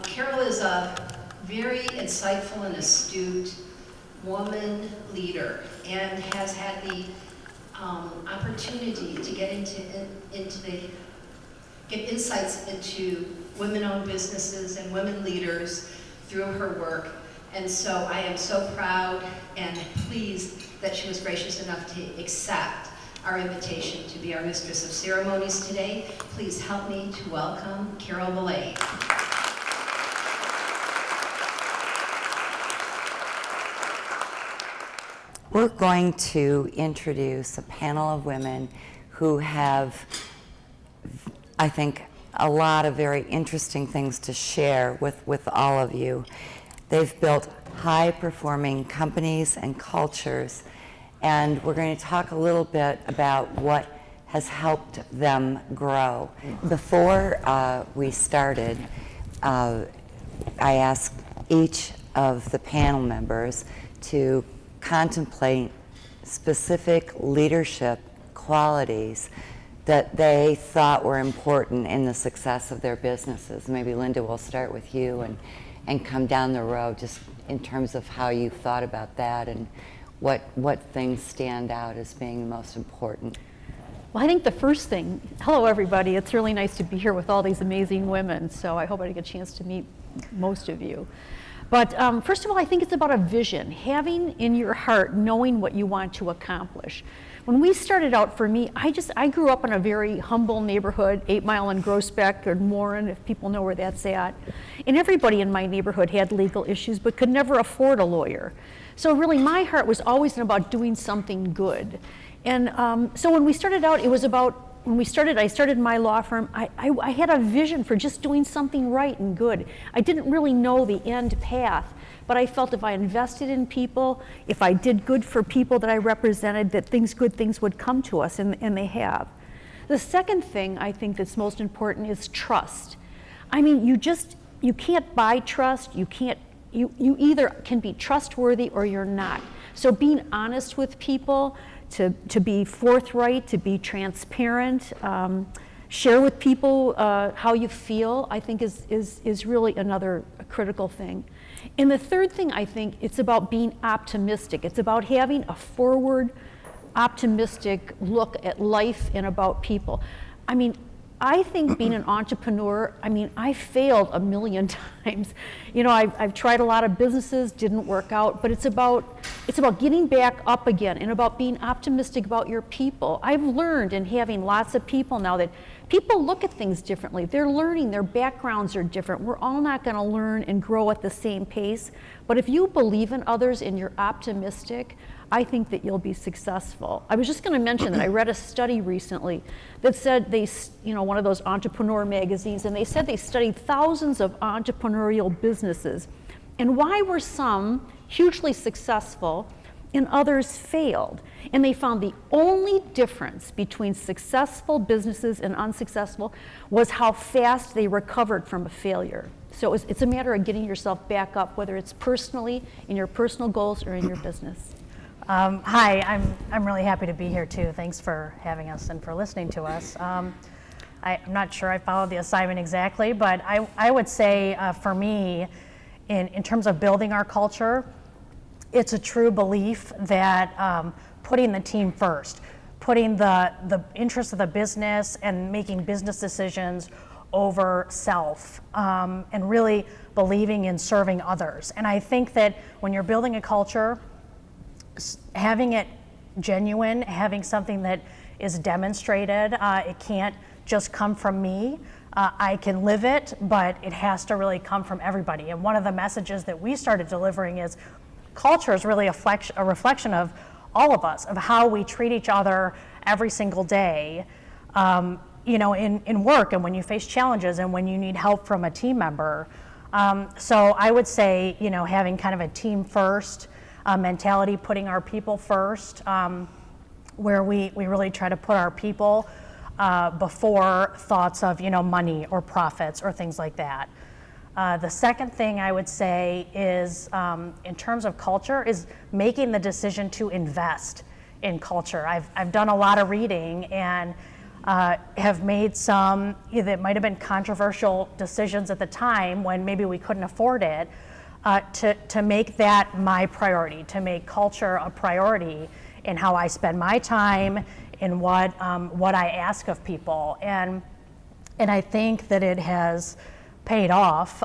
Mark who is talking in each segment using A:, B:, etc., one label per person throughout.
A: Carol is a very insightful and astute woman leader and has had the opportunity to get get insights into women-owned businesses and women leaders through her work. And so I am so proud and pleased that she was gracious enough to accept our invitation to be our Mistress of Ceremonies today. Please help me to welcome Carol Belay.
B: We're going to introduce a panel of women who have, I think, a lot of very interesting things to share with all of you. They've built high-performing companies and cultures, and we're going to talk a little bit about what has helped them grow. Before we started, I asked each of the panel members to contemplate specific leadership qualities that they thought were important in the success of their businesses. Maybe Linda, we'll start with you and come down the road just in terms of how you thought about that and what things stand out as being the most important.
C: Well, I think the first thing, hello everybody, it's really nice to be here with all these amazing women, so I hope I get a chance to meet most of you. But first of all, I think it's about a vision, having in your heart, knowing what you want to accomplish. When we started out, for me, I grew up in a very humble neighborhood, 8 Mile and Groesbeck and Warren, if people know where that's at. And everybody in my neighborhood had legal issues, but could never afford a lawyer. So really, my heart was always about doing something good. And so when we started out, it was about, I started my law firm, I had a vision for just doing something right and good. I didn't really know the end path, but I felt if I invested in people, if I did good for people that I represented, that good things would come to us, and they have. The second thing I think that's most important is trust. I mean, you can't buy trust, you either can be trustworthy or you're not. So being honest with people, to be forthright, to be transparent, share with people how you feel, I think is really another critical thing. And the third thing, I think, it's about being optimistic. It's about having a forward, optimistic look at life and about people. I mean, I think being an entrepreneur, I failed a million times. You know, I've tried a lot of businesses, didn't work out, but it's about getting back up again and about being optimistic about your people. I've learned in having lots of people now that people look at things differently. They're learning, their backgrounds are different. We're all not gonna learn and grow at the same pace, but if you believe in others and you're optimistic, I think that you'll be successful. I was just going to mention that I read a study recently that said one of those entrepreneur magazines, and they said they studied thousands of entrepreneurial businesses, and why were some hugely successful and others failed? And they found the only difference between successful businesses and unsuccessful was how fast they recovered from a failure. So it's a matter of getting yourself back up, whether it's personally, in your personal goals, or in your business.
D: Hi, I'm really happy to be here too. Thanks for having us and for listening to us. I'm not sure I followed the assignment exactly, but I would say for me, in terms of building our culture, it's a true belief that putting the team first, putting the interest of the business and making business decisions over self, and really believing in serving others. And I think that when you're building a culture, having it genuine, having something that is demonstrated, it can't just come from me. I can live it, but it has to really come from everybody. And one of the messages that we started delivering is culture is really a reflection of all of us, of how we treat each other every single day, in work and when you face challenges and when you need help from a team member. So I would say, having kind of a team first mentality, putting our people first, where we really try to put our people before thoughts of money or profits or things like that. The second thing I would say is, in terms of culture, is making the decision to invest in culture. I've done a lot of reading, and have made some that might have been controversial decisions at the time when maybe we couldn't afford it, to make that my priority, to make culture a priority in how I spend my time, in what I ask of people. And I think that it has paid off.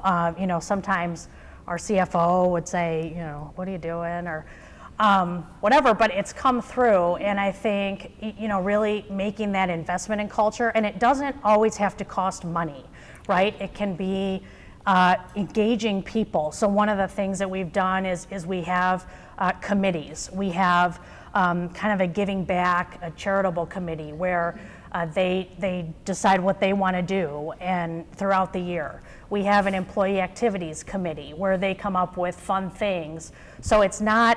D: Sometimes our CFO would say, what are you doing, or whatever, but it's come through. And I think, really making that investment in culture, and it doesn't always have to cost money, right? It can be engaging people. So one of the things that we've done is we have committees. We have kind of a giving back, a charitable committee where they decide what they want to do and throughout the year. We have an employee activities committee where they come up with fun things. So it's not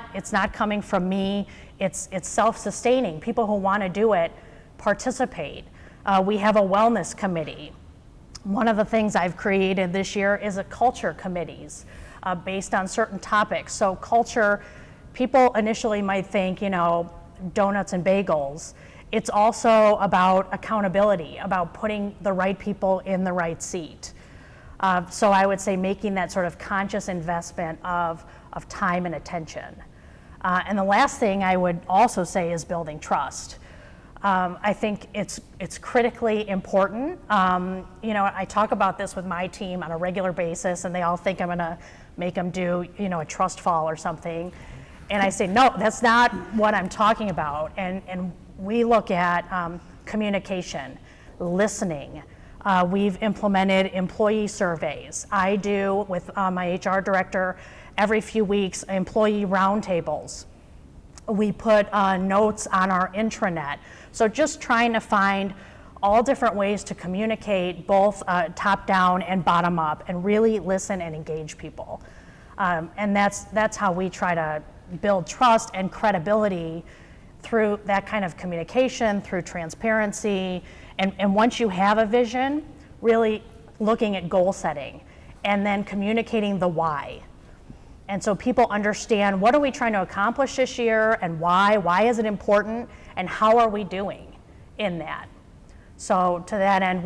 D: coming from me, it's self-sustaining. People who want to do it participate. We have a wellness committee. One of the things I've created this year is a culture committees based on certain topics. So culture, people initially might think, donuts and bagels. It's also about accountability, about putting the right people in the right seat. So I would say making that sort of conscious investment of time and attention. And the last thing I would also say is building trust. I think it's critically important. I talk about this with my team on a regular basis, and they all think I'm gonna make them do, a trust fall or something. And I say, no, that's not what I'm talking about. And we look at communication, listening. We've implemented employee surveys. I do, with my HR director, every few weeks, employee roundtables. We put notes on our intranet. So just trying to find all different ways to communicate, both top down and bottom up, and really listen and engage people. And that's how we try to build trust and credibility through that kind of communication, through transparency. And once you have a vision, really looking at goal setting and then communicating the why. And so people understand, what are we trying to accomplish this year, and why is it important, and how are we doing in that? So to that end,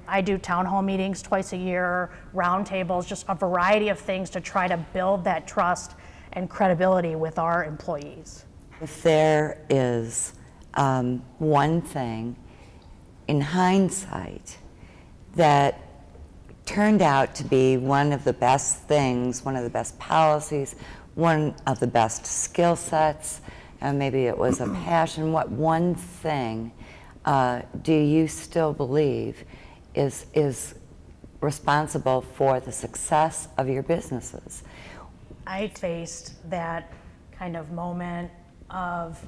D: I do town hall meetings twice a year, roundtables, just a variety of things to try to build that trust and credibility with our employees.
B: If there is one thing in hindsight that turned out to be one of the best things, one of the best policies, one of the best skill sets, and maybe it was a passion, what one thing do you still believe is responsible for the success of your businesses?
D: I faced that kind of moment of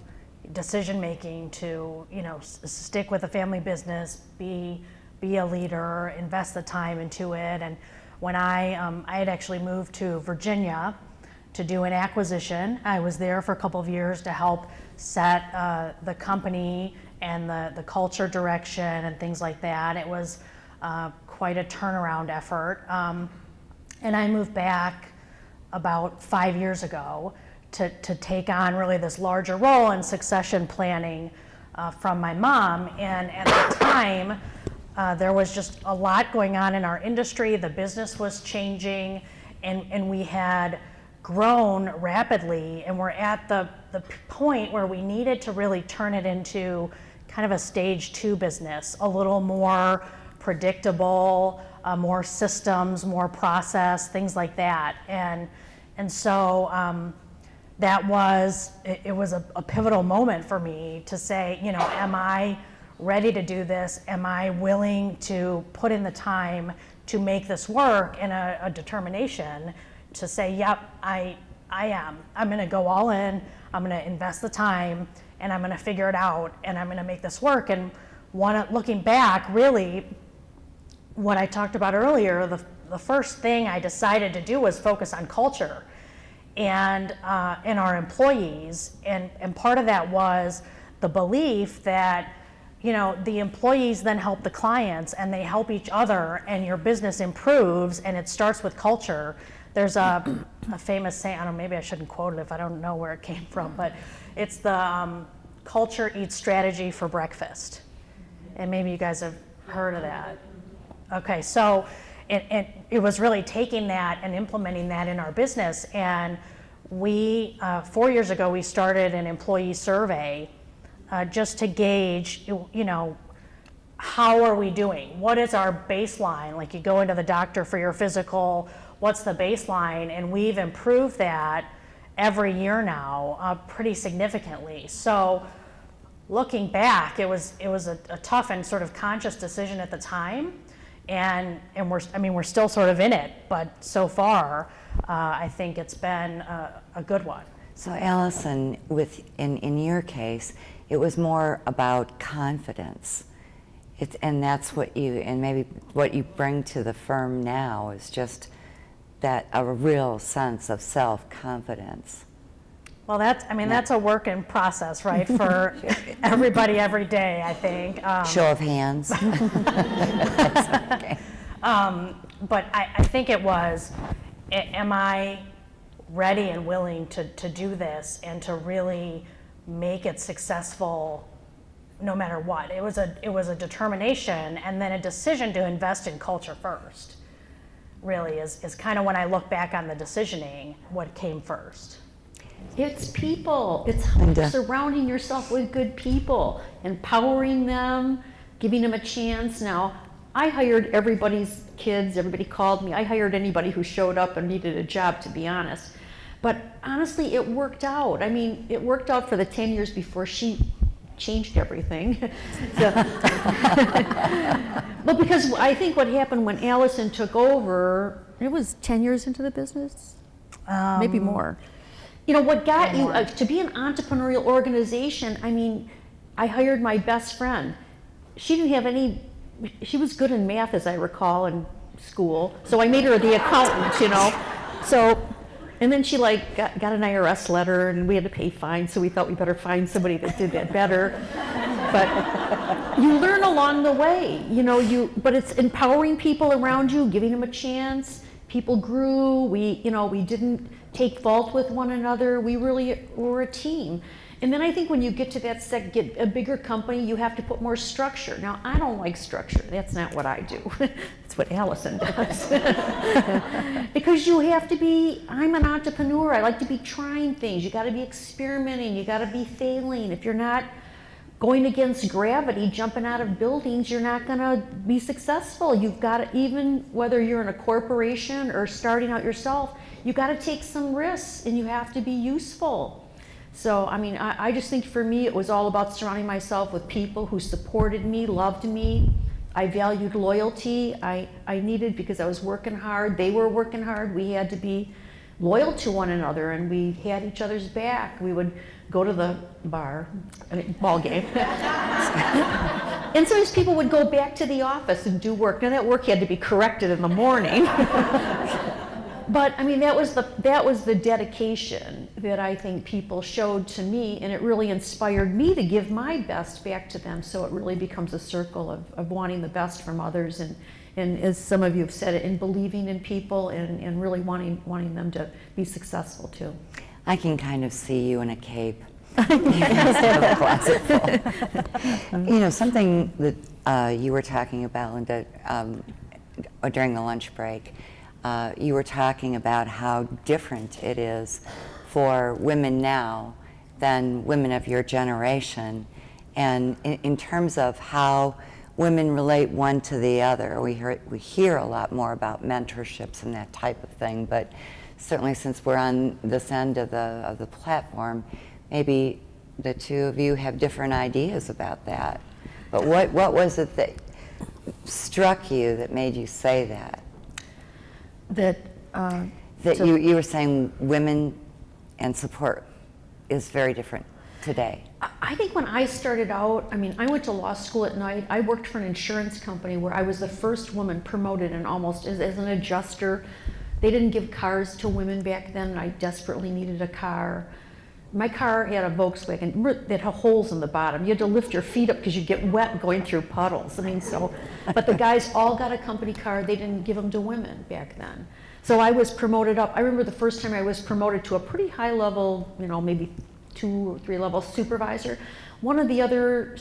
D: decision making to, stick with a family business, be a leader, invest the time into it. And when I had actually moved to Virginia to do an acquisition, I was there for a couple of years to help set the company and the culture direction and things like that. It was quite a turnaround effort. And I moved back about 5 years ago to take on really this larger role in succession planning from my mom. And at the time, there was just a lot going on in our industry. The business was changing, and we had grown rapidly, and we're at the point where we needed to really turn it into kind of a stage 2 business, a little more predictable, more systems, more process, things like that. And so that was, it was a pivotal moment for me to say, am I ready to do this? Am I willing to put in the time to make this work, and a determination to say, yep, I am. I'm gonna go all in, I'm gonna invest the time, and I'm gonna figure it out, and I'm gonna make this work. And looking back, really, what I talked about earlier, the first thing I decided to do was focus on culture and our employees. And part of that was the belief that, the employees then help the clients, and they help each other, and your business improves, and it starts with culture. There's a famous saying, I don't know, maybe I shouldn't quote it if I don't know where it came from, but it's the culture eats strategy for breakfast. and maybe you guys have heard of that. Okay, so it was really taking that and implementing that in our business. And we, 4 years ago, we started an employee survey just to gauge, how are we doing? What is our baseline? Like, you go into the doctor for your physical, what's the baseline? And we've improved that every year now pretty significantly. So looking back, it was a tough and sort of conscious decision at the time. And we're still sort of in it, but so far, I think it's been a good one.
B: So Alison, in your case, it was more about confidence. And that's what maybe what you bring to the firm now is just that a real sense of self-confidence.
D: Well, that's a work in process, right, for everybody every day, I think.
B: Show of hands. Okay.
D: But I think it was, am I ready and willing to do this and to really make it successful no matter what? It was a determination and then a decision to invest in culture first, really, is kind of when I look back on the decisioning, what came first.
C: It's people. It's
B: Linda.
C: surrounding yourself with good people, empowering them, giving them a chance. Now, I hired everybody's kids. Everybody called me. I hired anybody who showed up and needed a job, to be honest. But honestly, it worked out. I mean, it worked out for the 10 years before she changed everything. But because I think what happened when Alison took over, it was 10 years into the business, maybe more. What got you to be an entrepreneurial organization? I mean, I hired my best friend. She didn't have she was good in math, as I recall, in school. So I made her the accountant, So, and then she got an IRS letter and we had to pay fines. So we thought we better find somebody that did that better. But you learn along the way, but it's empowering people around you, giving them a chance. People grew. We didn't take fault with one another. We really were a team. And then I think when you get to get a bigger company, you have to put more structure. Now, I don't like structure. That's not what I do. That's what Alison does. Because you have to I'm an entrepreneur. I like to be trying things. You got to be experimenting. You got to be failing. If you're not going against gravity, jumping out of buildings, you're not going to be successful. You've got to, even whether you're in a corporation or starting out yourself, you've got to take some risks and you have to be useful. So, I mean, I just think for me, it was all about surrounding myself with people who supported me, loved me. I valued loyalty. I needed, because I was working hard, they were working hard, we had to be loyal to one another and we had each other's back. We would go to the ball game. And sometimes people would go back to the office and do work. Now that work had to be corrected in the morning. But I mean, that was the dedication that I think people showed to me, and it really inspired me to give my best back to them. So it really becomes a circle of wanting the best from others, and as some of you have said, in believing in people and really wanting them to be successful too.
B: I can kind of see you in a cape. A closet full. Something that you were talking about, Linda, during the lunch break. You were talking about how different it is for women now than women of your generation, and in terms of how women relate one to the other. We hear a lot more about mentorships and that type of thing, but certainly since we're on this end of the platform, maybe the two of you have different ideas about that. But what was it that struck you that made you say that? That you were saying women and support is very different today.
C: I think when I started out, I mean, I went to law school at night. I worked for an insurance company where I was the first woman promoted and almost as an adjuster. They didn't give cars to women back then, and I desperately needed a car. My car had a Volkswagen that had holes in the bottom. You had to lift your feet up because you'd get wet going through puddles. I mean, but the guys all got a company car. They didn't give them to women back then. So I was promoted up. I remember the first time I was promoted to a pretty high level, maybe 2 or 3 level supervisor. One of the other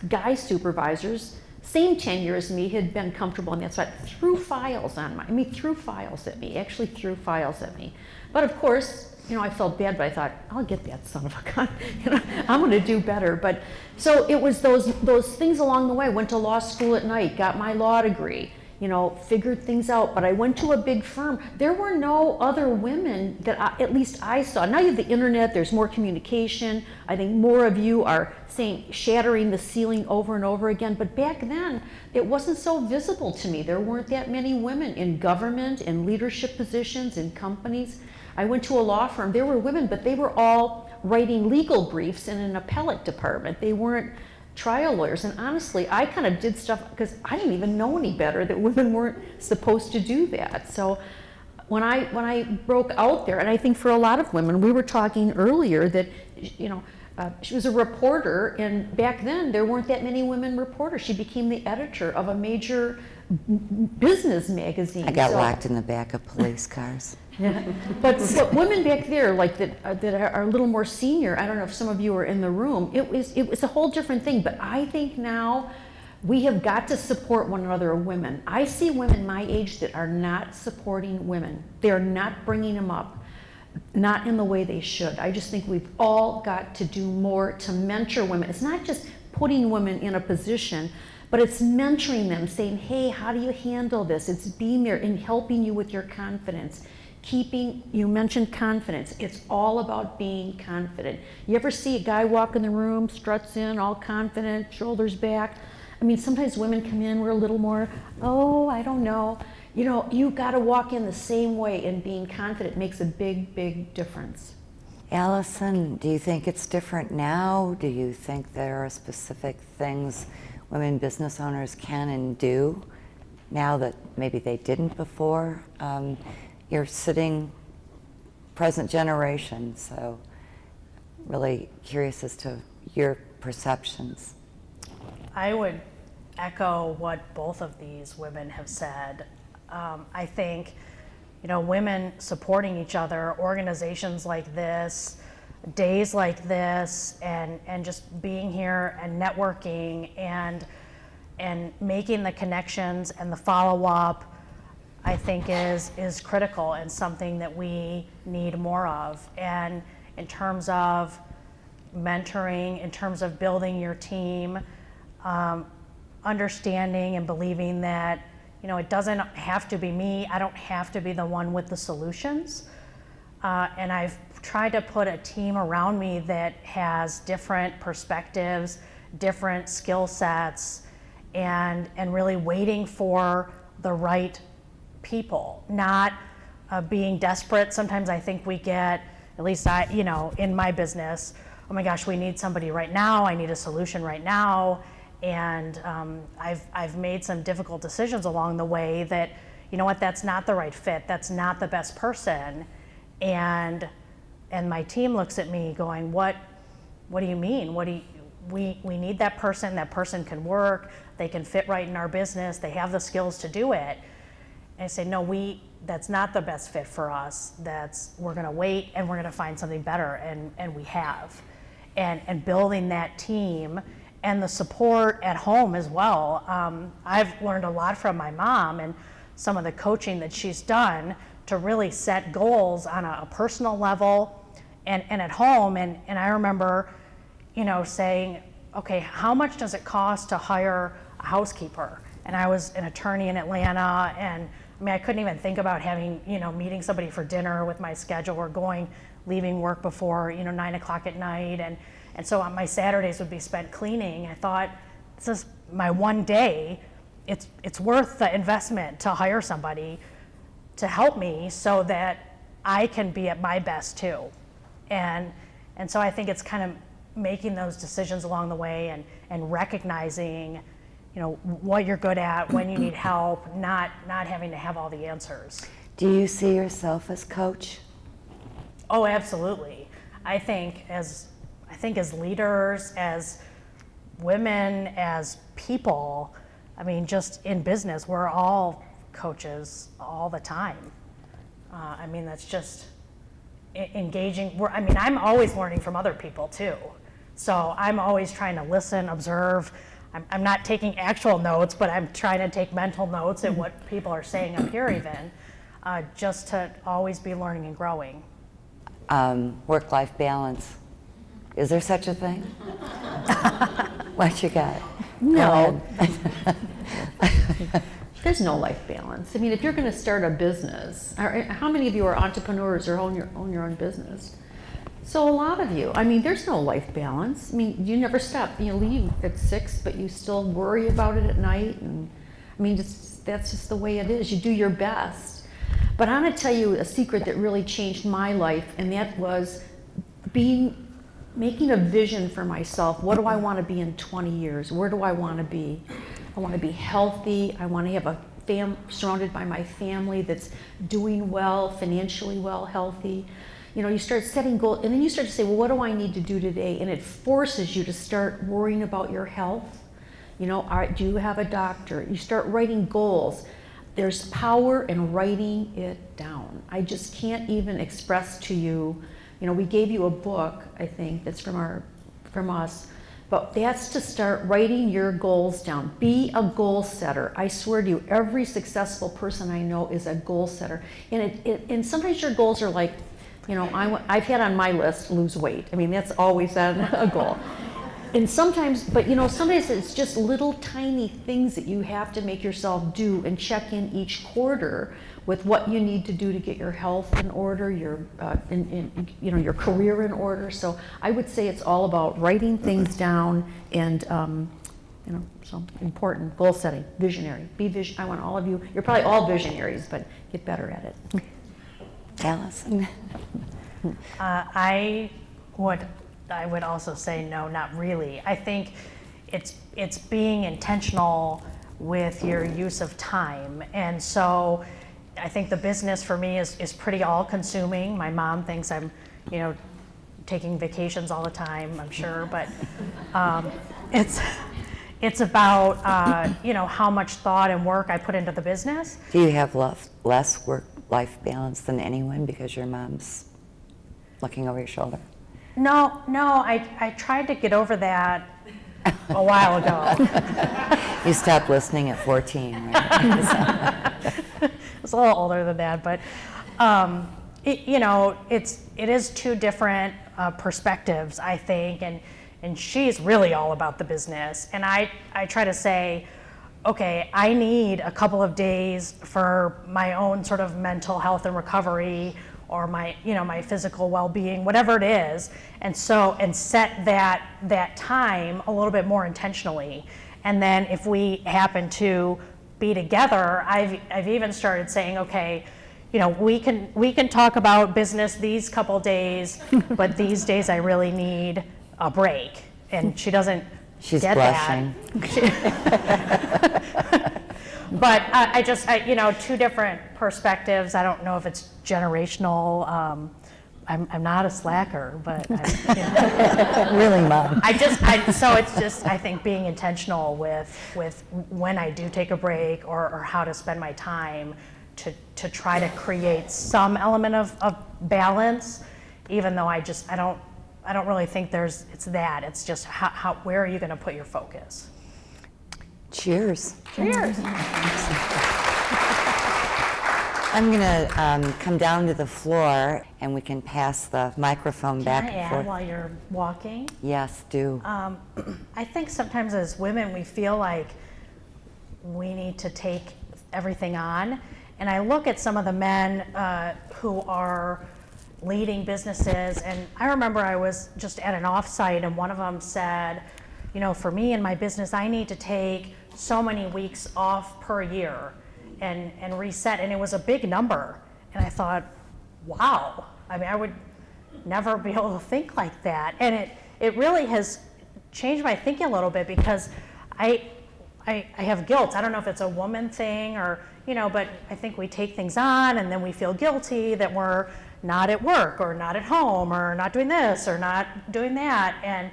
C: guy supervisors, same tenure as me, had been comfortable on that side, threw files at me, actually threw files at me. But of course, I felt bad, but I thought, I'll get that son of a gun. I'm going to do better. But so it was those things along the way. Went to law school at night, got my law degree, figured things out. But I went to a big firm. There were no other women that at least I saw. Now you have the internet, there's more communication. I think more of you are shattering the ceiling over and over again. But back then, it wasn't so visible to me. There weren't that many women in government, in leadership positions, in companies. I went to a law firm. There were women, but they were all writing legal briefs in an appellate department. They weren't trial lawyers. And honestly, I kind of did stuff because I didn't even know any better that women weren't supposed to do that. So when I broke out there, and I think for a lot of women, we were talking earlier that, she was a reporter, and back then there weren't that many women reporters. She became the editor of a major business magazine.
B: I got locked in the back of police cars.
C: Yeah. But women back there, like that are a little more senior, I don't know if some of you are in the room, it was a whole different thing. But I think now we have got to support one another, women. I see women my age that are not supporting women. They're not bringing them up, not in the way they should. I just think we've all got to do more to mentor women. It's not just putting women in a position, but it's mentoring them, saying, hey, how do you handle this? It's being there and helping you with your confidence. You mentioned confidence. It's all about being confident. You ever see a guy walk in the room, struts in, all confident, shoulders back? I mean, sometimes women come in, we're a little more, I don't know. You got to walk in the same way, and being confident makes a big, big difference.
B: Alison, do you think it's different now? Do you think there are specific things women business owners can and do now that maybe they didn't before? You're sitting present generation, so really curious as to your perceptions.
D: I would echo what both of these women have said. I think, women supporting each other, organizations like this, days like this, and just being here and networking and making the connections and the follow-up, I think is critical and something that we need more of. And in terms of mentoring, in terms of building your team, understanding and believing that, it doesn't have to be me. I don't have to be the one with the solutions. And I've tried to put a team around me that has different perspectives, different skill sets, and really waiting for the right people, not being desperate. Sometimes I think we get, at least in my business, oh my gosh, we need somebody right now. I need a solution right now. And I've made some difficult decisions along the way that, that's not the right fit. That's not the best person. And my team looks at me going, what do you mean? We need that person. That person can work. They can fit right in our business. They have the skills to do it. And I say, no, that's not the best fit for us. We're going to wait, and we're going to find something better, and we have. And building that team and the support at home as well. I've learned a lot from my mom and some of the coaching that she's done to really set goals on a personal level and at home. And I remember, saying, okay, how much does it cost to hire a housekeeper? And I was an attorney in Atlanta, and I couldn't even think about having, meeting somebody for dinner with my schedule or leaving work before, 9 o'clock at night. And so my Saturdays would be spent cleaning. I thought, this is my one day. It's worth the investment to hire somebody to help me so that I can be at my best too. And so I think it's kind of making those decisions along the way and recognizing, what you're good at, when you need help, not having to have all the answers.
B: Do you see yourself as coach?
D: Oh, absolutely. I think as leaders, as women, as people, just in business, we're all coaches all the time. That's just engaging. I'm always learning from other people too. So I'm always trying to listen, observe. I'm not taking actual notes, but I'm trying to take mental notes at what people are saying up here even, just to always be learning and growing.
B: Work-life balance. Is there such a thing? What you got?
C: No. There's no life balance. I mean, if you're going to start a business, how many of you are entrepreneurs or own your own business? So a lot of you. I mean, there's no life balance. I mean, you never stop. You leave at 6, but you still worry about it at night. And I mean, that's just the way it is. You do your best. But I'm going to tell you a secret that really changed my life, and that was making a vision for myself. What do I want to be in 20 years? Where do I want to be? I want to be healthy. I want to have a surrounded by my family that's doing well, financially well, healthy. You know, you start setting goals, and then you start to say, well, what do I need to do today? And it forces you to start worrying about your health. You know, do you have a doctor? You start writing goals. There's power in writing it down. I just can't even express to you. You know, we gave you a book, I think, that's from us, but that's to start writing your goals down. Be a goal setter. I swear to you, every successful person I know is a goal setter. And sometimes your goals are like, you know, I've had on my list, lose weight. I mean, that's always a goal. And sometimes, but you know, sometimes it's just little tiny things that you have to make yourself do and check in each quarter with what you need to do to get your health in order, your you know, your career in order. So I would say it's all about writing things down and you know, so important. Goal setting, visionary. I want all of you. You're probably all visionaries, but get better at it.
B: Alison.
D: I would also say no, not really. I think it's being intentional with your use of time. And so I think the business for me is pretty all-consuming. My mom thinks I'm, you know, taking vacations all the time, I'm sure, but it's about you know, how much thought and work I put into the business.
B: Do you have less work-life balance than anyone because your mom's looking over your shoulder?
D: No, I tried to get over that a while ago.
B: You stopped listening at 14, right?
D: It's a little older than that, but you know, it is two different perspectives, I think, and she's really all about the business, and I try to say, okay, I need a couple of days for my own sort of mental health and recovery, or my, you know, my physical well-being, whatever it is, and set that time a little bit more intentionally. And then if we happen to be together, I've even started saying, okay, you know, we can talk about business these couple days, but these days I really need a break. And she doesn't
B: She's
D: get
B: blushing.
D: that. But I you know, two different perspectives. I don't know if it's generational. I'm not a slacker, but you know.
B: Really, Mom.
D: So it's just, I think, being intentional with when I do take a break or how to spend my time to try to create some element of balance, even though I don't really think it's that. It's just where are you going to put your focus?
B: Cheers.
D: Cheers.
B: I'm going to come down to the floor, and we can pass the microphone back
D: Can I
B: and
D: add
B: forth.
D: while you're walking?
B: Yes, do.
D: I think sometimes as women we feel like we need to take everything on, and I look at some of the men who are leading businesses, and I remember I was just at an offsite, and one of them said, you know, for me and my business, I need to take so many weeks off per year and reset, and it was a big number. And I thought, wow, I mean, I would never be able to think like that. And it really has changed my thinking a little bit, because I have guilt. I don't know if it's a woman thing or, you know, but I think we take things on and then we feel guilty that we're not at work or not at home or not doing this or not doing that.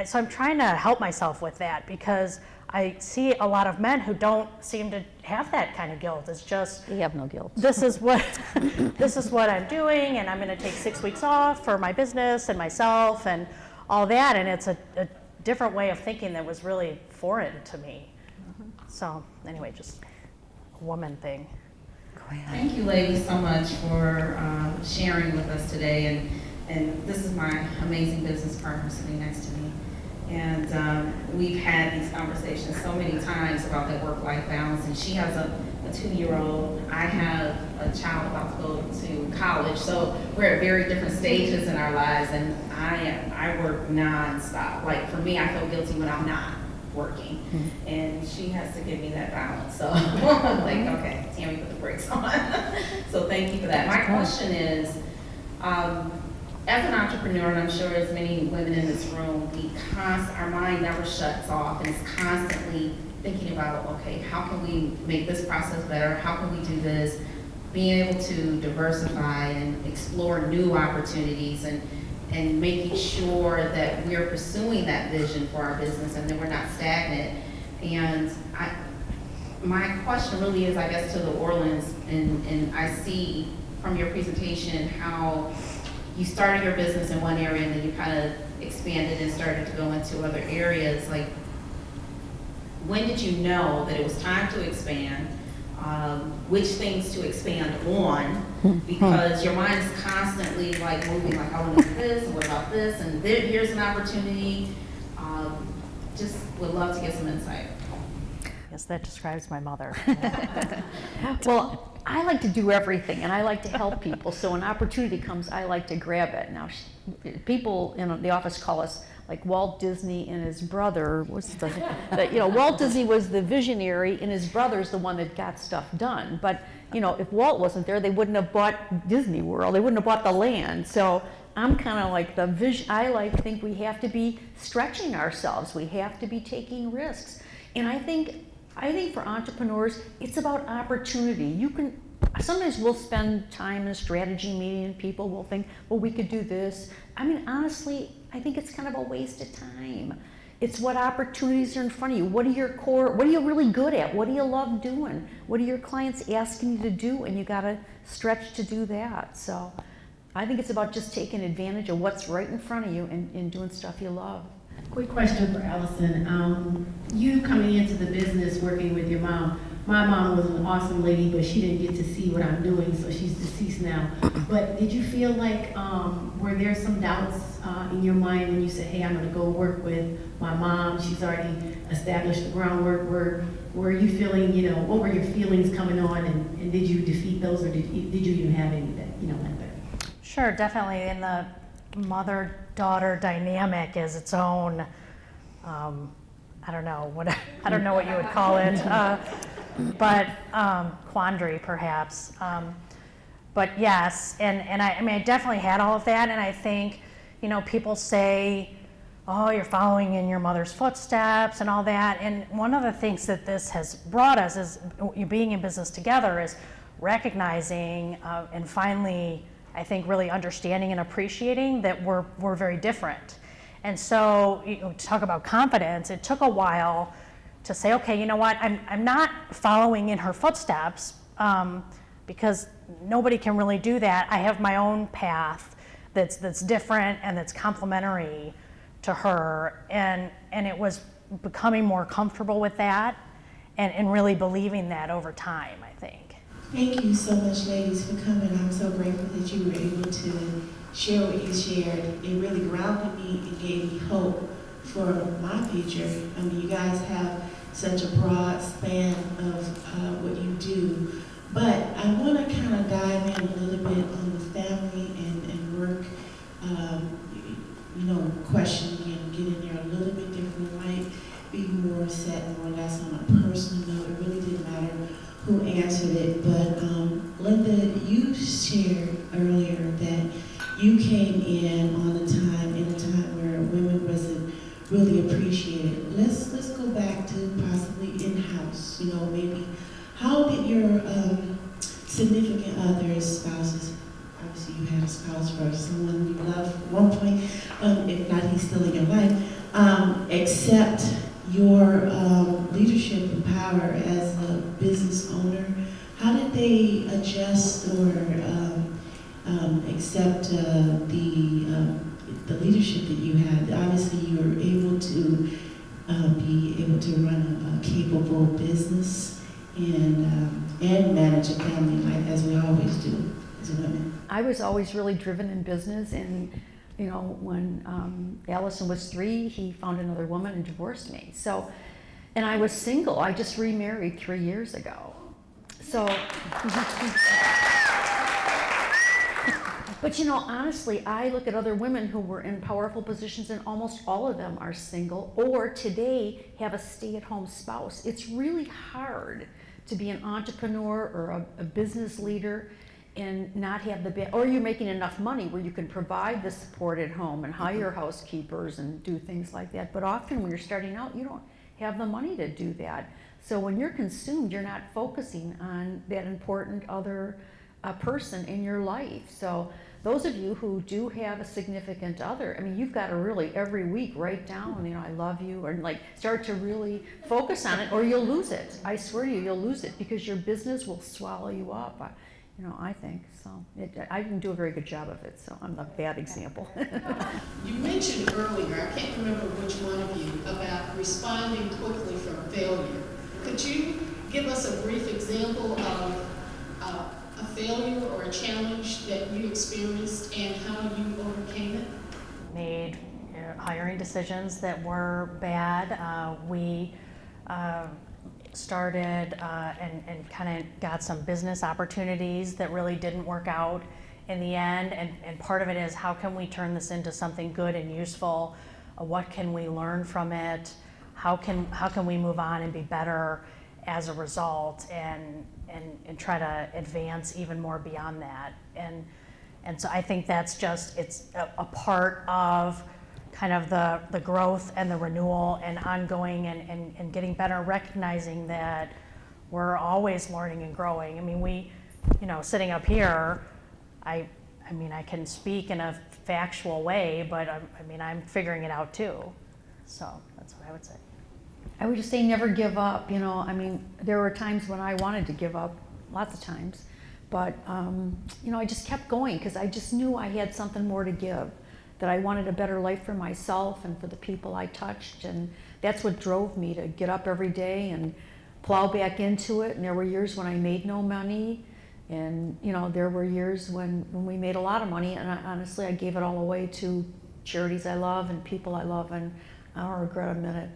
D: So I'm trying to help myself with that, because I see a lot of men who don't seem to have that kind of guilt. It's just,
C: They have no guilt.
D: this is what this is what I'm doing, and I'm going to take 6 weeks off for my business and myself and all that. And it's a different way of thinking that was really foreign to me. So anyway, just a woman thing.
B: Go ahead.
E: Thank you, ladies, so much for sharing with us today. And this is my amazing business partner sitting next to me. And we've had these conversations so many times about that work-life balance. And she has a 2-year-old. I have a child about to go to college. So we're at very different stages in our lives. And I work nonstop. Like, for me, I feel guilty when I'm not working. And she has to give me that balance. So I'm like, okay, Tammy, put the brakes on. So thank you for that. My question is, as an entrepreneur, and I'm sure as many women in this room, our mind never shuts off and is constantly thinking about, okay, how can we make this process better? How can we do this? Being able to diversify and explore new opportunities and making sure that we're pursuing that vision for our business and that we're not stagnant. And my question really is, I guess, to the Orlans, and I see from your presentation how you started your business in one area and then you kind of expanded and started to go into other areas. Like, when did you know that it was time to expand? Which things to expand on? Because your mind is constantly like moving, like, I want to do this, and what about this, and here's an opportunity. Just would love to get some insight.
D: Yes, that describes my mother.
C: Well, I like to do everything, and I like to help people. So when opportunity comes, I like to grab it. Now, people in the office call us like Walt Disney and his brother. Walt Disney was the visionary, and his brother's the one that got stuff done. But if Walt wasn't there, they wouldn't have bought Disney World. They wouldn't have bought the land. So I'm kind of like the vision. I think we have to be stretching ourselves. We have to be taking risks. And I think for entrepreneurs, it's about opportunity. Sometimes we'll spend time in a strategy meeting and people will think, well, we could do this. I mean, honestly, I think it's kind of a waste of time. It's what opportunities are in front of you. What are you really good at? What do you love doing? What are your clients asking you to do? And you gotta stretch to do that. So I think it's about just taking advantage of what's right in front of you and doing stuff you love.
F: Quick question for Alison. You coming into the business working with your mom. My mom was an awesome lady, but she didn't get to see what I'm doing, so she's deceased now. But did you feel like, were there some doubts in your mind when you said, hey, I'm gonna go work with my mom, she's already established the groundwork? Were you feeling, what were your feelings coming on, and did you defeat those, or did you even have any that, like that?
D: Sure, definitely. And the mother-daughter dynamic is its own, I don't know what you would call it, but quandary perhaps. But yes, and I definitely had all of that, and I think, people say, oh, you're following in your mother's footsteps and all that. And one of the things that this has brought us is being in business together is recognizing and finally, I think, really understanding and appreciating that we're very different. And so, talk about confidence, it took a while to say, okay, you know what, I'm not following in her footsteps because nobody can really do that. I have my own path that's different and that's complementary to her. And it was becoming more comfortable with that and really believing that over time, I think.
G: Thank you so much, ladies, for coming. I'm so grateful that you were able to share what you shared. It really grounded me and gave me hope for my future. I mean, you guys have such a broad span of what you do. But I want to kind of dive in a little bit on the family and work, question and get in there a little bit different. It might be more set more or less on a personal note. It really didn't matter who answered it. But Linda, you shared earlier that you came in on a time where women wasn't really appreciated. Let's go back to possibly in-house. Maybe how did your significant others, spouses, obviously you had a spouse or someone you loved at one point, if not he's still in your life, accept your leadership and power as a business they adjust or accept the leadership that you had? Obviously, you were able to be able to run a capable business and manage a family, like as we always do as women.
C: I was always really driven in business, and you know, when Alison was 3, he found another woman and divorced me. So, and I was single. I just remarried 3 years ago. So, but you know, honestly, I look at other women who were in powerful positions, and almost all of them are single or today have a stay-at-home spouse. It's really hard to be an entrepreneur or a business leader and not have or you're making enough money where you can provide the support at home and hire housekeepers and do things like that. But often when you're starting out, you don't have the money to do that. So when you're consumed, you're not focusing on that important other person in your life. So those of you who do have a significant other, I mean, you've got to really every week write down, you know, I love you, or like start to really focus on it, or you'll lose it. I swear to you, you'll lose it because your business will swallow you up. You know, I think so. I didn't do a very good job of it, so I'm a bad example.
H: You mentioned earlier, I can't remember which one of you, about responding quickly from failure. Could you give us a brief example of a failure or a challenge that you experienced and how you overcame it?
D: Made hiring decisions that were bad. We started and kind of got some business opportunities that really didn't work out in the end, and part of it is how can we turn this into something good and useful? What can we learn from it? How can we move on and be better as a result, and try to advance even more beyond that? And so I think that's just, it's a part of kind of the growth and the renewal and ongoing and getting better, recognizing that we're always learning and growing. I mean, we, you know, sitting up here, I mean, I can speak in a factual way, but I mean, I'm figuring it out too. So that's what I would say.
C: I would just say never give up. You know, I mean, there were times when I wanted to give up, lots of times, but you know, I just kept going because I just knew I had something more to give, that I wanted a better life for myself and for the people I touched, and that's what drove me to get up every day and plow back into it. And there were years when I made no money, and you know, there were years when we made a lot of money, and honestly, I gave it all away to charities I love and people I love, and I don't regret a minute.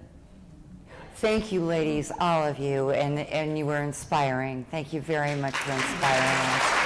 B: Thank you, ladies, all of you, and you were inspiring. Thank you very much for inspiring us.